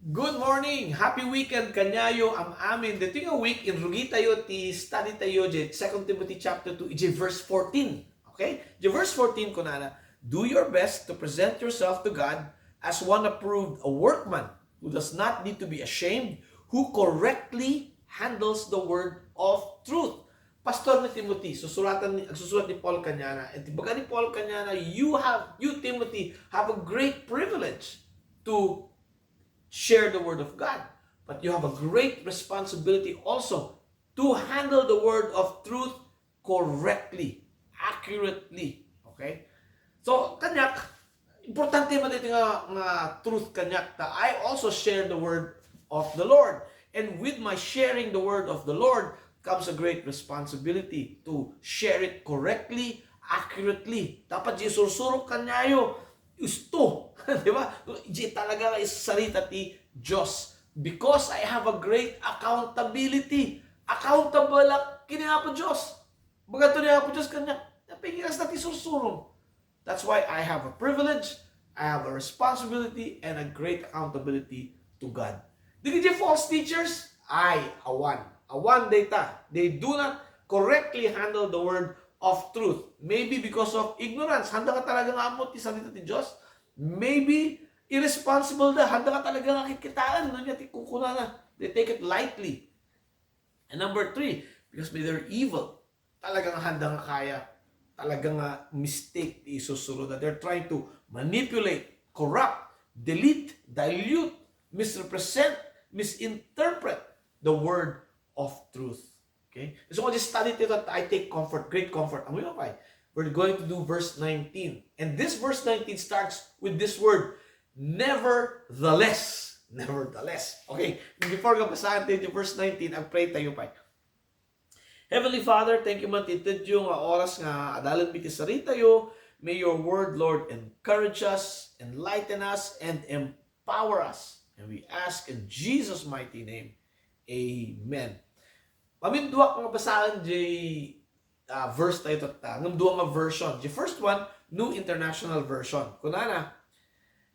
Good morning! Happy weekend kanyayo am amin. Dito nga week, inrugi tayo ti study tayo di 2 Timothy chapter 2, iti verse 14. Okay? Di verse 14 ko na, do your best to present yourself to God as one approved, a workman who does not need to be ashamed, who correctly handles the word of truth. Pastor ni Timothy, susulat ni Paul Kanyana. At baga ni Paul Kanyana, you Timothy, have a great privilege to share the word of God. But you have a great responsibility also to handle the word of truth correctly, accurately. Okay? So, kanyak, importante man dito nga truth kanyak ta I also share the word of the Lord. And with my sharing the word of the Lord comes a great responsibility to share it correctly, accurately. Dapat sursuro kanyayo gusto. Di ba? Di talaga salita ti Diyos. Because I have a great accountability. Accountable kini nga po Diyos. Bagato niya po Diyos kanya. Napigilas na ti sursurong. That's why I have a privilege, I have a responsibility, and a great accountability to God. Did you false teachers? Awan data. They do not correctly handle the word of truth. Maybe because of ignorance. Handa ka talaga nga mo ti salita ti Diyos. Maybe irresponsible na. Handa ka talaga nga kikitaan. No niya ti kukuna na. They take it lightly. And number 3, because they're evil. Talagang handa nga kaya. Talagang nga mistake ti isusunod na. They're trying to manipulate, corrupt, delete, dilute, misrepresent, misinterpret the word of truth. Okay? So I just studied it, I take comfort, great comfort. We're going to do verse 19. And this verse 19 starts with this word, nevertheless. Nevertheless. Okay, before ka basahan tayo yung verse 19, ang pray tayo pa. Heavenly Father, thank you man titid yung oras nga adalan mi ti sarita yo. May your word, Lord, encourage us, enlighten us, and empower us. And we ask in Jesus' mighty name, Amen. Pamindua ko nga basahan di verse tayo tata. Ngamdua nga version. The first one, New International Version. Kunana,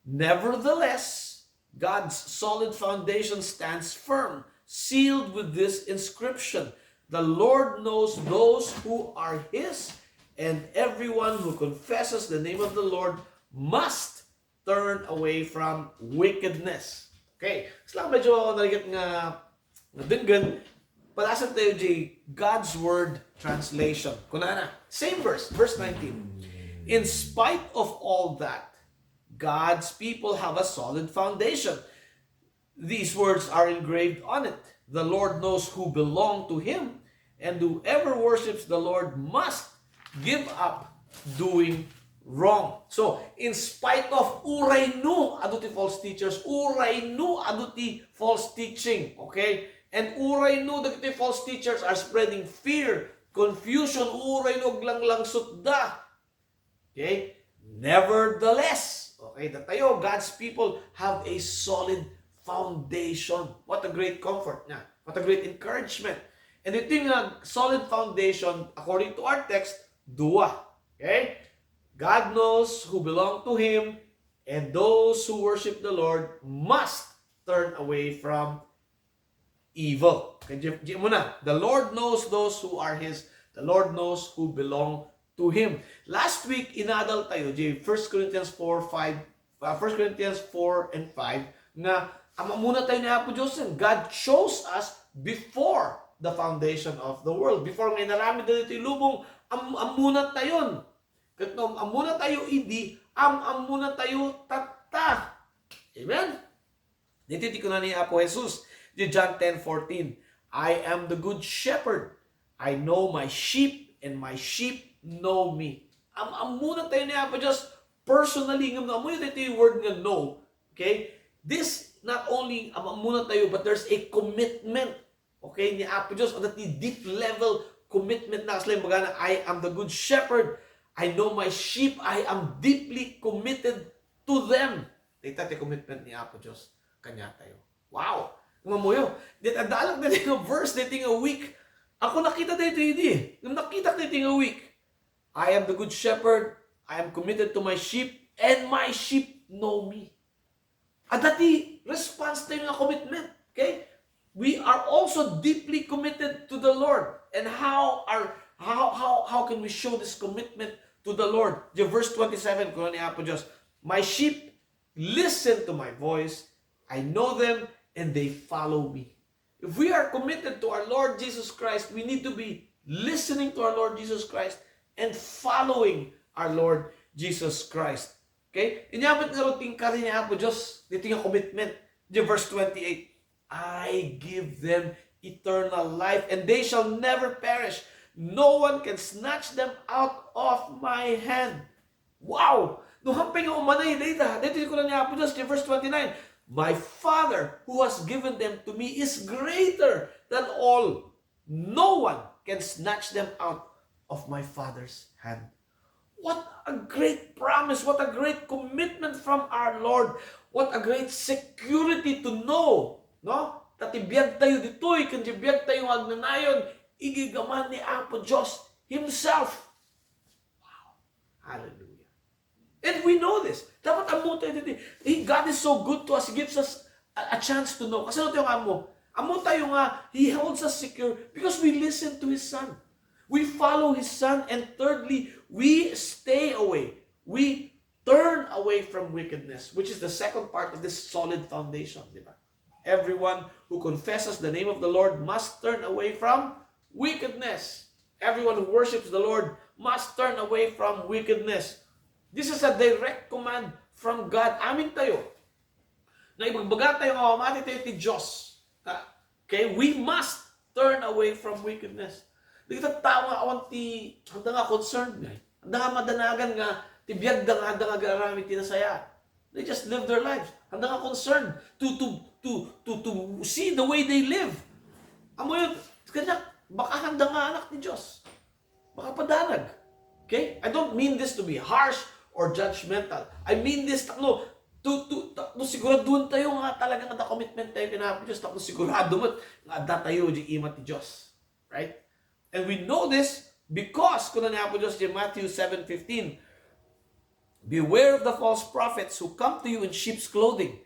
nevertheless, God's solid foundation stands firm, sealed with this inscription. The Lord knows those who are His, and everyone who confesses the name of the Lord must turn away from wickedness. Okay, sila medyo naligat nga nadenggan. Palasan tayo di God's Word Translation. Kunana, same verse 19. In spite of all that, God's people have a solid foundation. These words are engraved on it. The Lord knows who belong to Him, and whoever worships the Lord must give up doing wrong. So, in spite of uray no aduti false teachers, uray no aduti false teaching, okay? And uray no dagiti false teachers are spreading fear, confusion, uray no glanglang sutda. Okay? Nevertheless, okay, tayo, God's people have a solid foundation. What a great comfort na. What a great encouragement. And ito yung solid foundation, according to our text, dua. Okay? God knows who belong to Him, and those who worship the Lord must turn away from evil. Okay, muna. The Lord knows those who are His. The Lord knows who belong to Him. Last week, inadal tayo, 1 Corinthians 4 and 5, na muna tayo na po Diyos, God chose us before the foundation of the world. Before nga inarami dito yung lubong, muna tayo. Katong muna tayo hindi, muna tayo tata. Amen? Dito ko na ni Apo Jesus, John 10:14. I am the good shepherd. I know my sheep, and my sheep know me. Muna tayo ni Apo Diyos, personally, muna tayo yung word nga know. Okay? This, not only, muna tayo, but there's a commitment. Okay? Ni Apo Diyos, on that deep level commitment na kasla yung bagana, I am the good shepherd. I know my sheep. I am deeply committed to them. Dito yung commitment ni Apo Diyos. Kanya tayo. Wow! Mamuyo. Dito, adalag na dito yung verse, dito yung week. Ako nakita dito yun Nung nakita dito yung week. I am the good shepherd. I am committed to my sheep. And my sheep know me. At dati, response tayo also deeply committed to the Lord. And how can we show this commitment to the Lord? The verse 27, kuno ni Apo Diyos, my sheep listen to my voice, I know them, and they follow me. If we are committed to our Lord Jesus Christ, we need to be listening to our Lord Jesus Christ and following our Lord Jesus Christ. Okay? Inyabot nga ruting ka rin niya po Diyos. Dito yung commitment. The verse 28. I give them eternal life and they shall never perish. No one can snatch them out of my hand. Wow! Nung hamping ang umanay dito. Dito ko lang niya po Diyos. The verse 29. My Father who has given them to me is greater than all. No one can snatch them out of my Father's hand. What a great promise. What a great commitment from our Lord. What a great security to know. No? Tatibiyag tayo dito'y, kanjibiyag tayo agnanayon, igigaman ni Apo Diyos Himself. Wow. Hallelujah. And we know this. Dapat amo tayo dito. God is so good to us. He gives us a chance to know. Kasi ano tayo amo? Amo tayo nga, He holds us secure because we listen to His Son. We follow His Son. And thirdly, we stay away. We turn away from wickedness, which is the second part of this solid foundation. Diba? Everyone who confesses the name of the Lord must turn away from wickedness. Everyone who worships the Lord must turn away from wickedness. This is a direct command from God. Amin tayo. Na ibagbaga tayo, mati tayo ti Diyos. Okay? We must turn away from wickedness. Dito tao nga awan ti, handa nga concerned nga. Handa nga madanagan nga, ti biyag da nga, handa nga garami tinasaya. They just live their lives. Handa nga concerned to see the way they live. Amo yun, kanya, baka handa nga anak ni Diyos. Baka padanag. Okay? I don't mean this to be harsh or judgmental. I mean this, takno, siguraduhan tayo nga talaga nga commitment tayo kinahapon Diyos. Takno sigurado mo, nga da tayo di imat ni Diyos. Right? And we know this because, kung na po Diyos, in Matthew 7:15, beware of the false prophets who come to you in sheep's clothing,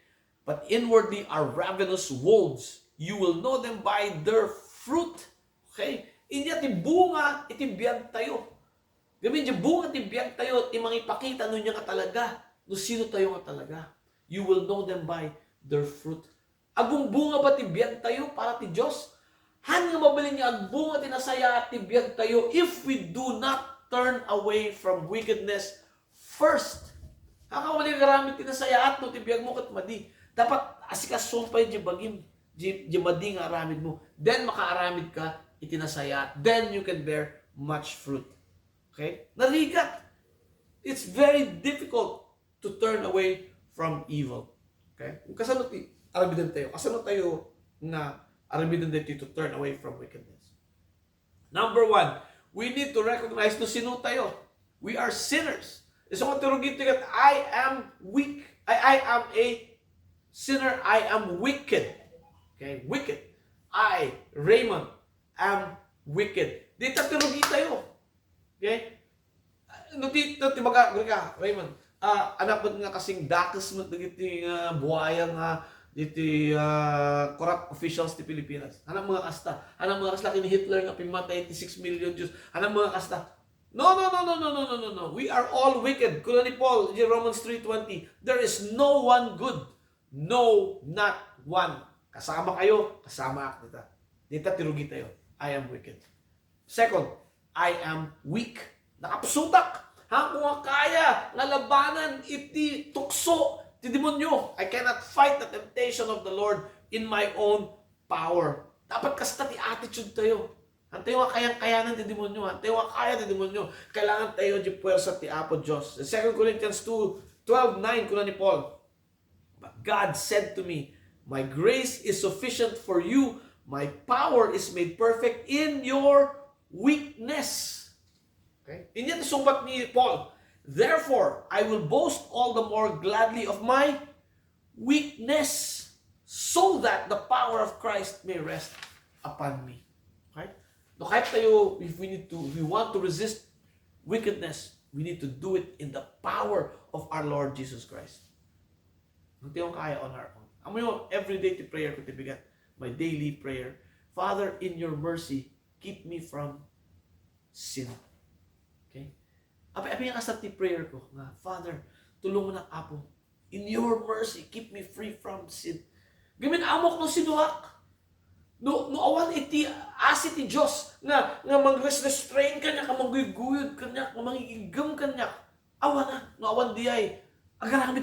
but inwardly are ravenous wolves. You will know them by their fruit. Okay? Inya ti bunga, itibiyag tayo. Gamin di bunga, itibiyag tayo, ti mangipakita nun niya ka talaga. No sino tayo nga talaga. You will know them by their fruit. Agong bunga ba tibiyag tayo para ti Diyos? Han nga mabalin niya, ag bunga tinasaya at tibiyag tayo if we do not turn away from wickedness first. Hakawali karamit tinasaya at no tibiyag mo kat madi. Dapat asikasun pa yung bagim, di madi nga aramid mo. Then makaaramid ka, itinasaya. Then you can bear much fruit. Okay? Narigat. It's very difficult to turn away from evil. Okay? Kung kasano arabidan tayo, kasano tayo na arabidan tayo to turn away from wickedness. Number one, we need to recognize na sino tayo. We are sinners. So kung turugin tayo, I am weak. I am a sinner. I am wicked. Okay? Wicked. I, Raymond, am wicked. Di turugin tayo. Okay? Nuti baga Raymond. Anak mo nga kasing dakas mo diti buhaya nga diti corrupt officials ti Pilipinas. Anak mga kasta. Anak mga kasta kini Hitler nga pimatay 86 million Jews. Anak mga kasta. No. We are all wicked. Kuna ni Paul, in Romans 3:20, there is no one good. No, not one. Kasama kayo, kasama ako dita. Dita tirugi tayo. I am wicked. Second, I am weak. Nakapsutak. Kung kaya nga labanan iti tukso ti demonyo. I cannot fight the temptation of the Lord in my own power. Dapat kasta ti attitude tayo. Antayo nga kayang-kayanan ti demonyo. Antayo nga kaya ti demonyo. Kailangan tayo di puwersa ti Apo Diyos. 2 Corinthians 2:12-9 kuna ni Paul. But God said to me, my grace is sufficient for you. My power is made perfect in your weakness. Okay? Inya sumbat ni Paul. Therefore, I will boast all the more gladly of my weakness, so that the power of Christ may rest upon me. Okay? No, kahit tayo, if we want to resist wickedness, we need to do it in the power of our Lord Jesus Christ. Hindi yung kaya on our own. Amo yung everyday prayer ko tibigat. My daily prayer. Father, in your mercy, keep me from sin. Okay? Abi nga sa prayer ko, nga, Father, tulungan ng Apo. In your mercy, keep me free from sin. Gamin amok no sinuwak. No awan iti asit ti Dios nga mag-restrain kanya, ka mangguyod kanya, ka mangigam kanya. Awan na, no awan di ay agaramit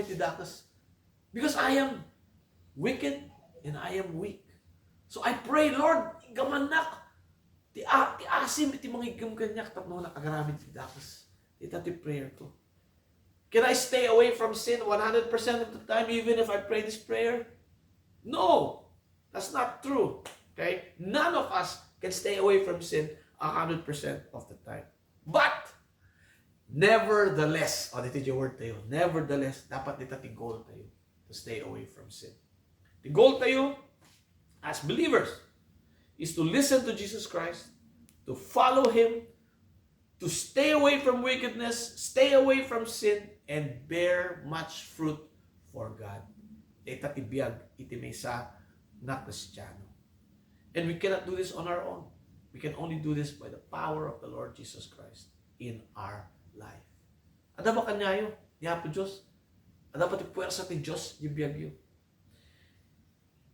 ti dakas. Because I am wicked and I am weak. So I pray, Lord, igamanak ti asim iti mangigam kanya tapno na agaramit ti dakas. Ita ti prayer ko. Can I stay away from sin 100% of the time even if I pray this prayer? No, that's not true. Okay? None of us can stay away from sin 100% of the time. But, nevertheless, dito yung word tayo, nevertheless, dapat dito ti goal tayo to stay away from sin. The goal tayo, as believers, is to listen to Jesus Christ, to follow Him, to stay away from wickedness, stay away from sin, and bear much fruit for God. Ita tibiyag, iti may sa na Kristiyano. And we cannot do this on our own. We can only do this by the power of the Lord Jesus Christ in our life. Ada ba kanyayo? Niya po Diyos? Ada ba ti puwersa ti Diyos? Ibiyag yun.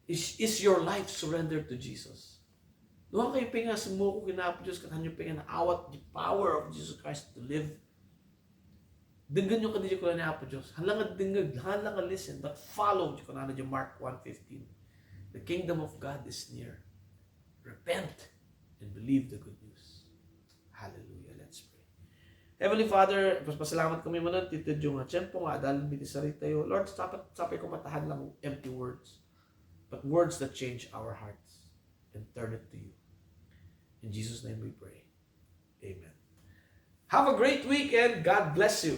Is your life surrendered to Jesus? Doon kayo pinga sumuko kinapo Diyos kanyo pinga na awat the power of Jesus Christ to live. Dinggan nyo kanyo ko na po Diyos. Halang dinggan, halang listen, but follow nyo kanyo nyo Mark 1:15. The kingdom of God is near. Repent and believe the good news. Hallelujah. Let's pray. Heavenly Father, pasalamat kami mo nun, tito yung tiyempo nga, dahil biti sarita tayo. Lord, sapay ko matahan lang empty words, but words that change our hearts and turn it to you. In Jesus' name we pray. Amen. Have a great weekend. God bless you.